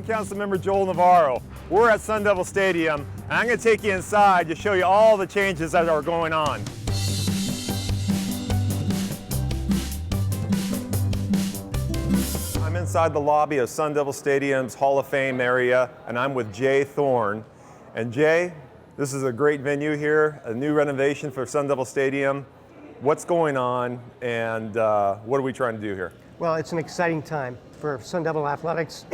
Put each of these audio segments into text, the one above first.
Councilmember Joel Navarro. We're at Sun Devil Stadium, and I'm going to take you inside to show you all the changes that are going on. I'm inside the lobby of Sun Devil Stadium's Hall of Fame area, and I'm with Jay Thorne. And Jay, this is a great venue here, a new renovation for Sun Devil Stadium. What's going on, and what are we trying to do here? Well, it's an exciting time for Sun Devil Athletics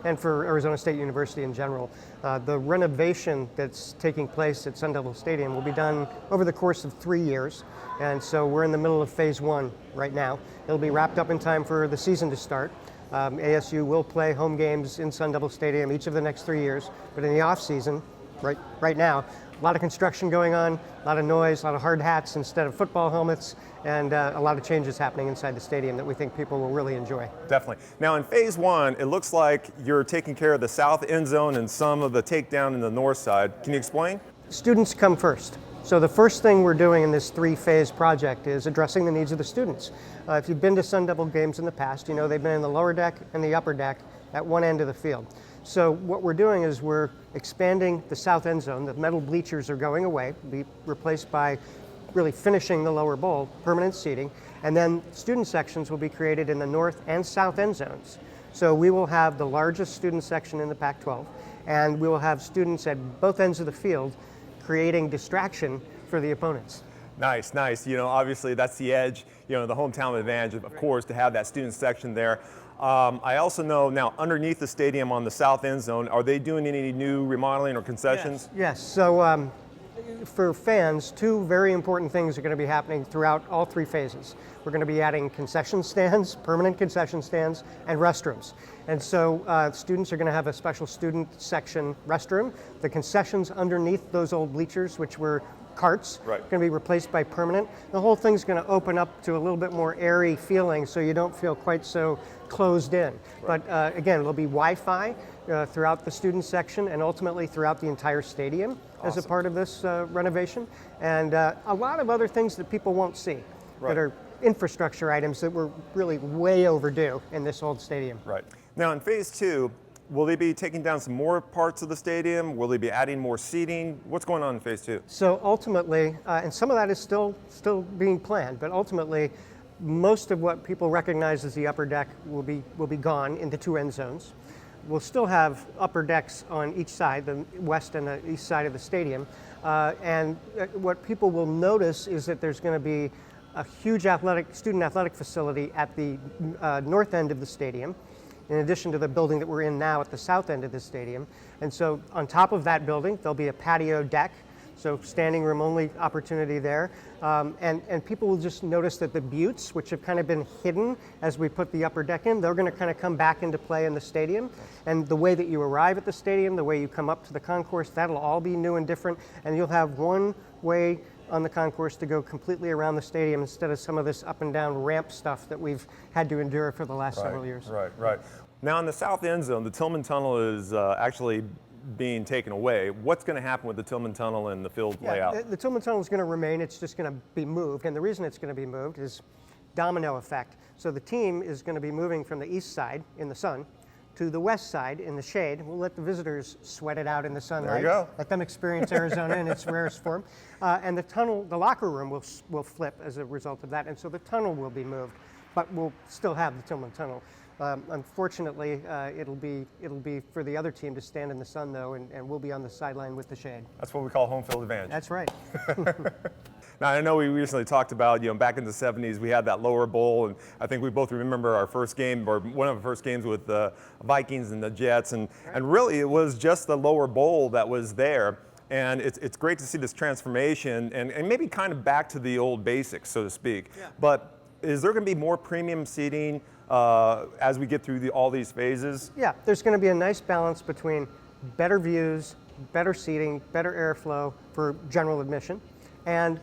and for Arizona State University in general. The renovation that's taking place at Sun Devil Stadium will be done over the course of 3 years, and so we're in the middle of phase 1 right now. It'll be wrapped up in time for the season to start. ASU will play home games in Sun Devil Stadium each of the next 3 years, but in the off season, right now, a lot of construction going on, a lot of noise, a lot of hard hats instead of football helmets, and a lot of changes happening inside the stadium that we think people will really enjoy. Definitely. Now in phase 1, it looks like you're taking care of the south end zone and some of the takedown in the north side. Can you explain? Students come first. So the first thing we're doing in this 3-phase project is addressing the needs of the students. If you've been to Sun Devil games in the past, you know they've been in the lower deck and the upper deck at one end of the field. So what we're doing is we're expanding the south end zone. The metal bleachers are going away, be replaced by really finishing the lower bowl, permanent seating, and then student sections will be created in the north and south end zones. So we will have the largest student section in the Pac-12, and we will have students at both ends of the field creating distraction for the opponents. Nice, nice. You know, obviously that's the edge, you know, the hometown advantage, of course, to have that student section there. I also know now underneath the stadium on the south end zone, are they doing any new remodeling or concessions? Yes. So for fans, 2 very important things are going to be happening throughout all 3 phases. We're going to be adding concession stands, permanent concession stands, and restrooms. And so students are going to have a special student section restroom. The concessions underneath those old bleachers, which were carts, going to be replaced by permanent. The whole thing's going to open up to a little bit more airy feeling so you don't feel quite so closed in. But again, there'll be Wi-Fi throughout the student section and ultimately throughout the entire stadium as a part of this renovation. And a lot of other things that people won't see that are infrastructure items that were really way overdue in this old stadium. Right. Now in phase 2, will they be taking down some more parts of the stadium? Will they be adding more seating? What's going on in phase 2? So ultimately, and some of that is still being planned, but ultimately, most of what people recognize as the upper deck will be gone into 2 end zones. We'll still have upper decks on each side, the west and the east side of the stadium. And what people will notice is that there's going to be a huge student athletic facility at the north end of the stadium, in addition to the building that we're in now at the south end of the stadium. And so on top of that building, there'll be a patio deck, so standing room only opportunity there. And people will just notice that the buttes, which have kind of been hidden as we put the upper deck in, they're going to kind of come back into play in the stadium. And the way that you arrive at the stadium, the way you come up to the concourse, that'll all be new and different. And you'll have one way on the concourse to go completely around the stadium instead of some of this up and down ramp stuff that we've had to endure for the last several years. Right. Now in the south end zone, the Tillman Tunnel is actually being taken away. What's going to happen with the Tillman Tunnel and the field layout? The Tillman Tunnel is going to remain. It's just going to be moved. And the reason it's going to be moved is domino effect. So the team is going to be moving from the east side in the sun to the west side in the shade. We'll let the visitors sweat it out in the sunlight. There you go. Let them experience Arizona in its rarest form. And the locker room will flip as a result of that. And so the tunnel will be moved, but we'll still have the Tillman Tunnel. Unfortunately, it'll be for the other team to stand in the sun though, and we'll be on the sideline with the shade. That's what we call home field advantage. That's right. Now I know we recently talked about, back in the 70s we had that lower bowl, and I think we both remember our first game, or one of the first games with the Vikings and the Jets, and really it was just the lower bowl that was there. And it's great to see this transformation and maybe kind of back to the old basics, so to speak. Yeah. But is there going to be more premium seating as we get through all these phases? Yeah, there's going to be a nice balance between better views, better seating, better airflow for general admission, and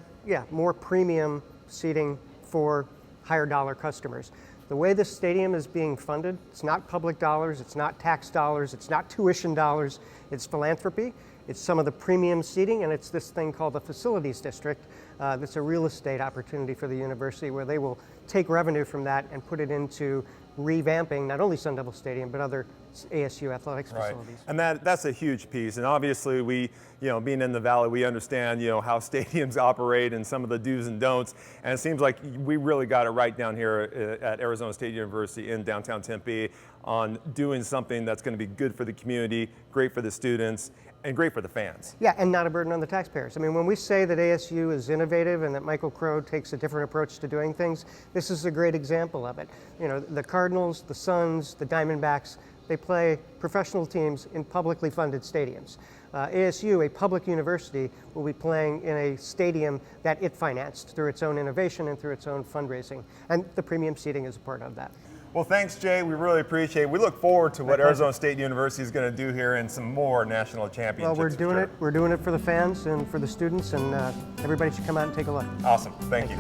more premium seating for higher dollar customers. The way this stadium is being funded, it's not public dollars, it's not tax dollars, it's not tuition dollars, it's philanthropy. It's some of the premium seating, and it's this thing called the Facilities District that's a real estate opportunity for the university where they will take revenue from that and put it into revamping not only Sun Devil Stadium, but other ASU athletics facilities. And that's a huge piece. And obviously we, being in the Valley, we understand, how stadiums operate and some of the do's and don'ts. And it seems like we really got it right down here at Arizona State University in downtown Tempe on doing something that's going to be good for the community, great for the students, and great for the fans. Yeah, and not a burden on the taxpayers. I mean, when we say that ASU is innovative and that Michael Crow takes a different approach to doing things, this is a great example of it. The Cardinals, the Suns, the Diamondbacks, they play professional teams in publicly funded stadiums. ASU, a public university, will be playing in a stadium that it financed through its own innovation and through its own fundraising. And the premium seating is a part of that. Well, thanks, Jay. We really appreciate it. We look forward to what Arizona State University is going to do here in some more national championships. Well, we're doing it for the fans and for the students, and everybody should come out and take a look. Awesome. Thank you.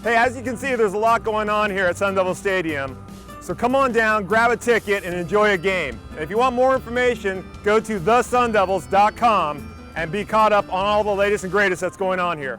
Hey, as you can see, there's a lot going on here at Sun Devil Stadium. So come on down, grab a ticket, and enjoy a game. And if you want more information, go to thesundevils.com and be caught up on all the latest and greatest that's going on here.